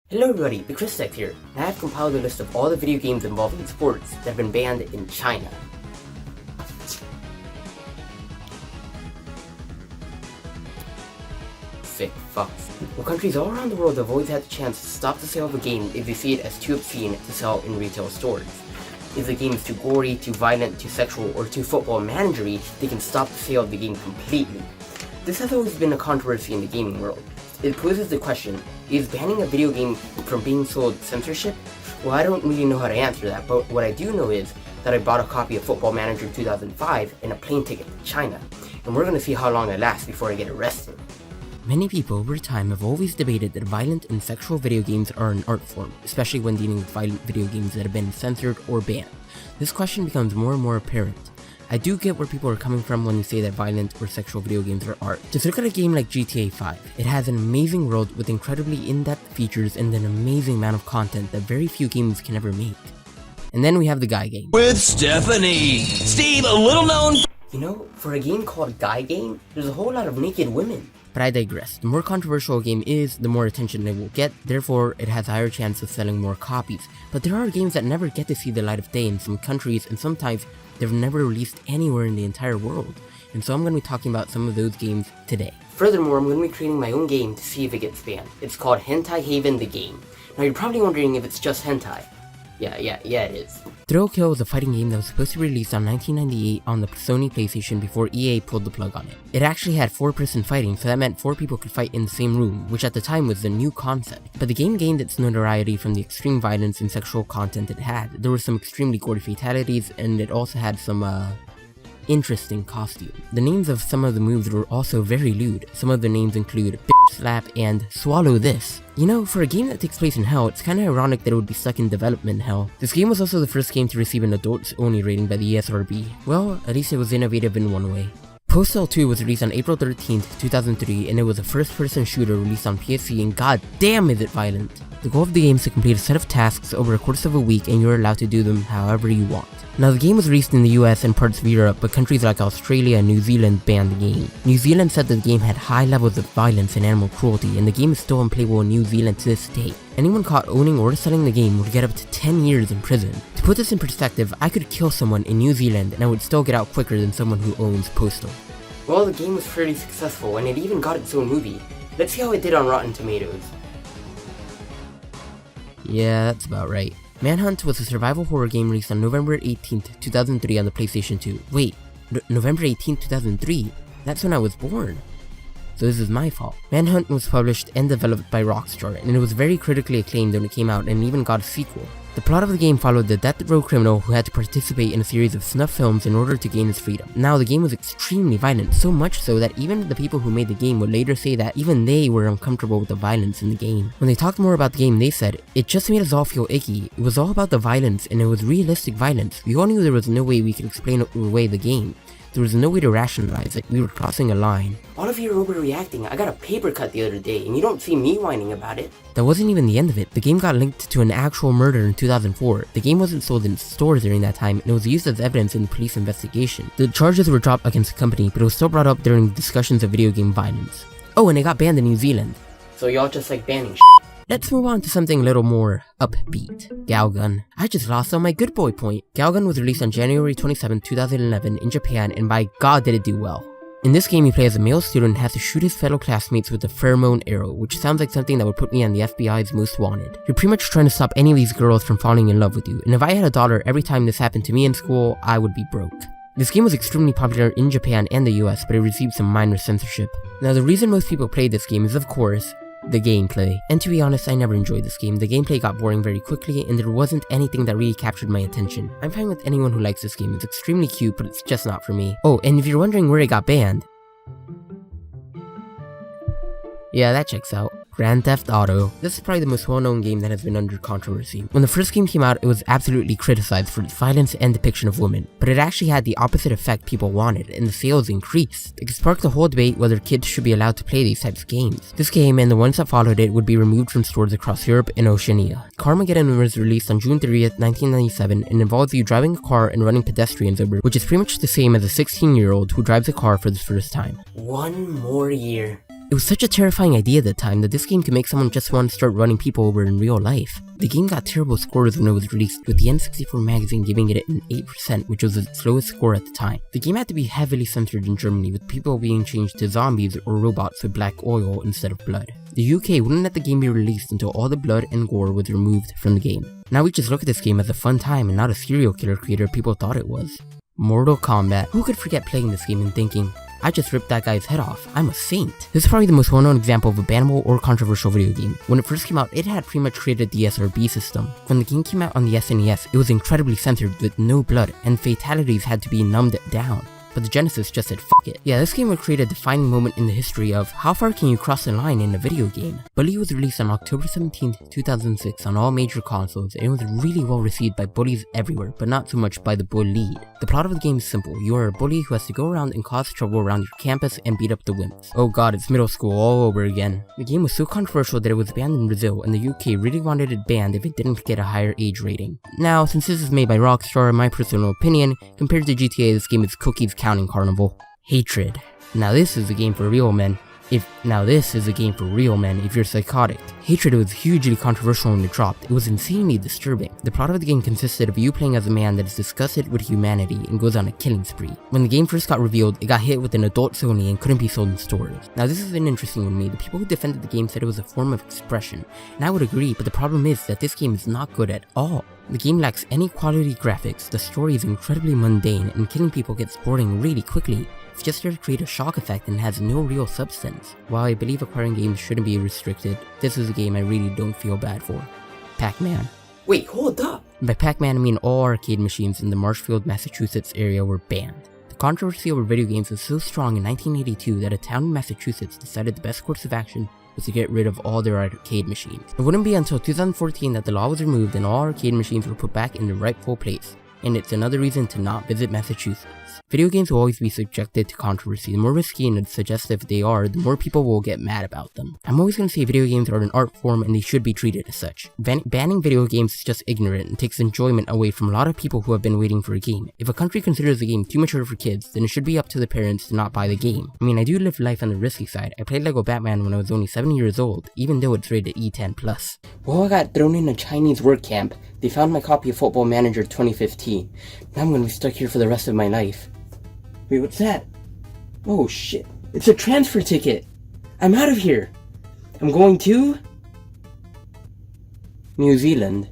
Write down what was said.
Hello everybody, TheChrisDex here, and I have compiled a list of all the video games involving sports that have been banned in China. Sick fucks. Well, countries all around the world have always had the chance to stop the sale of a game if they see it as too obscene to sell in retail stores. If the game is too gory, too violent, too sexual, or too football managery, they can stop the sale of the game completely. This has always been a controversy in the gaming world. It poses the question, is banning a video game from being sold censorship? Well, I don't really know how to answer that, but what I do know is that I bought a copy of Football Manager 2005 and a plane ticket to China, and we're gonna see how long I last before I get arrested. Many people over time have always debated that violent and sexual video games are an art form, especially when dealing with violent video games that have been censored or banned. This question becomes more and more apparent. I do get where people are coming from when you say that violent or sexual video games are art. Just look at a game like GTA 5. It has an amazing world with incredibly in-depth features and an amazing amount of content that very few games can ever make. And then we have the Guy game. With Stephanie! Steve, a little known... You know, for a game called Guy Game, there's a whole lot of naked women. But I digress. The more controversial a game is, the more attention it will get, therefore it has a higher chance of selling more copies. But there are games that never get to see the light of day in some countries, and sometimes they've never released anywhere in the entire world. And so I'm going to be talking about some of those games today. Furthermore, I'm going to be creating my own game to see if it gets banned. It's called Hentai Haven the Game. Now you're probably wondering if it's just hentai. Yeah, it is. Thrill Kill was a fighting game that was supposed to be released on 1998 on the Sony PlayStation before EA pulled the plug on it. It actually had 4-person fighting, so that meant 4 people could fight in the same room, which at the time was the new concept. But the game gained its notoriety from the extreme violence and sexual content it had. There were some extremely gory fatalities, and it also had some, interesting costume. The names of some of the moves were also very lewd. Some of the names include bitch slap and swallow this. You know, for a game that takes place in hell, it's kinda ironic that it would be stuck in development hell. This game was also the first game to receive an adults only rating by the ESRB. Well, at least it was innovative in one way. Postal II was released on April 13th, 2003, and it was a first-person shooter released on PC, and god damn is it violent. The goal of the game is to complete a set of tasks over a course of a week, and you're allowed to do them however you want. Now, the game was released in the US and parts of Europe, but countries like Australia and New Zealand banned the game. New Zealand said that the game had high levels of violence and animal cruelty, and the game is still unplayable in New Zealand to this day. Anyone caught owning or selling the game would get up to 10 years in prison. To put this in perspective, I could kill someone in New Zealand and I would still get out quicker than someone who owns Postal. Well, the game was fairly successful, and it even got its own movie. Let's see how it did on Rotten Tomatoes. Yeah, that's about right. Manhunt was a survival horror game released on November 18th, 2003 on the PlayStation 2. Wait, November 18th, 2003? That's when I was born. So this is my fault. Manhunt was published and developed by Rockstar, and it was very critically acclaimed when it came out and even got a sequel. The plot of the game followed the death row criminal who had to participate in a series of snuff films in order to gain his freedom. Now, the game was extremely violent, so much so that even the people who made the game would later say that even they were uncomfortable with the violence in the game. When they talked more about the game, they said, "It just made us all feel icky. It was all about the violence, and it was realistic violence. We all knew there was no way we could explain away the game. There was no way to rationalize it. We were crossing a line." All of you are overreacting. I got a paper cut the other day, and you don't see me whining about it. That wasn't even the end of it. The game got linked to an actual murder in 2004. The game wasn't sold in stores during that time, and it was used as evidence in the police investigation. The charges were dropped against the company, but it was still brought up during discussions of video game violence. Oh, and it got banned in New Zealand. So y'all just like banning Let's move on to something a little more upbeat. Galgun. I just lost on my good boy point. Galgun was released on January 27, 2011 in Japan, and by god did it do well. In this game, you play as a male student and has to shoot his fellow classmates with a pheromone arrow, which sounds like something that would put me on the FBI's most wanted. You're pretty much trying to stop any of these girls from falling in love with you, and if I had a daughter, every time this happened to me in school, I would be broke. This game was extremely popular in Japan and the US, but it received some minor censorship. Now, the reason most people play this game is, of course, the gameplay. And to be honest, I never enjoyed this game. The gameplay got boring very quickly, and there wasn't anything that really captured my attention. I'm fine with anyone who likes this game. It's extremely cute, but it's just not for me. Oh, and if you're wondering where it got banned, yeah, that checks out. Grand Theft Auto. This is probably the most well-known game that has been under controversy. When the first game came out, it was absolutely criticized for its violence and depiction of women, but it actually had the opposite effect people wanted, and the sales increased. It sparked a whole debate whether kids should be allowed to play these types of games. This game and the ones that followed it would be removed from stores across Europe and Oceania. Carmageddon was released on June 30th, 1997, and involves you driving a car and running pedestrians over, which is pretty much the same as a 16-year-old who drives a car for the first time. One more year. It was such a terrifying idea at the time that this game could make someone just want to start running people over in real life. The game got terrible scores when it was released, with the N64 magazine giving it an 8%, which was its lowest score at the time. The game had to be heavily censored in Germany, with people being changed to zombies or robots with black oil instead of blood. The UK wouldn't let the game be released until all the blood and gore was removed from the game. Now we just look at this game as a fun time and not a serial killer creator people thought it was. Mortal Kombat. Who could forget playing this game and thinking, I just ripped that guy's head off, I'm a saint. This is probably the most well-known example of a bannable or controversial video game. When it first came out, it had pretty much created the SRB system. When the game came out on the SNES, it was incredibly censored with no blood, and fatalities had to be numbed down. But the Genesis just said fuck it. Yeah, this game would create a defining moment in the history of how far can you cross the line in a video game. Bully was released on October 17, 2006 on all major consoles, and it was really well received by bullies everywhere, but not so much by the bullied. The plot of the game is simple. You are a bully who has to go around and cause trouble around your campus and beat up the wimps. Oh god, it's middle school all over again. The game was so controversial that it was banned in Brazil, and the UK really wanted it banned if it didn't get a higher age rating. Now, since this is made by Rockstar, in my personal opinion, compared to GTA, this game is cookies counting Carnival Hatred. Now this is a game for real men. If you're psychotic. Hatred was hugely controversial when it dropped. It was insanely disturbing. The plot of the game consisted of you playing as a man that is disgusted with humanity and goes on a killing spree. When the game first got revealed, it got hit with an adult Sony and couldn't be sold in stores. Now this is an interesting one to me. The people who defended the game said it was a form of expression, and I would agree, but the problem is that this game is not good at all. The game lacks any quality graphics, the story is incredibly mundane, and killing people gets boring really quickly. It's just there to create a shock effect and has no real substance. While I believe acquiring games shouldn't be restricted, this is a game I really don't feel bad for. Pac-Man. Wait, hold up! By Pac-Man I mean all arcade machines in the Marshfield, Massachusetts area were banned. The controversy over video games was so strong in 1982 that a town in Massachusetts decided the best course of action was to get rid of all their arcade machines. It wouldn't be until 2014 that the law was removed and all arcade machines were put back in their rightful place. And it's another reason to not visit Massachusetts. Video games will always be subjected to controversy. The more risky and suggestive they are, the more people will get mad about them. I'm always going to say video games are an art form and they should be treated as such. Banning video games is just ignorant and takes enjoyment away from a lot of people who have been waiting for a game. If a country considers a game too mature for kids, then it should be up to the parents to not buy the game. I mean, I do live life on the risky side. I played Lego Batman when I was only 7 years old, even though it's rated E10+. Well, I got thrown in a Chinese work camp. They found my copy of Football Manager 2015. Now I'm gonna be stuck here for the rest of my life. Wait, what's that? Oh shit, it's a transfer ticket! I'm out of here! I'm going to New Zealand.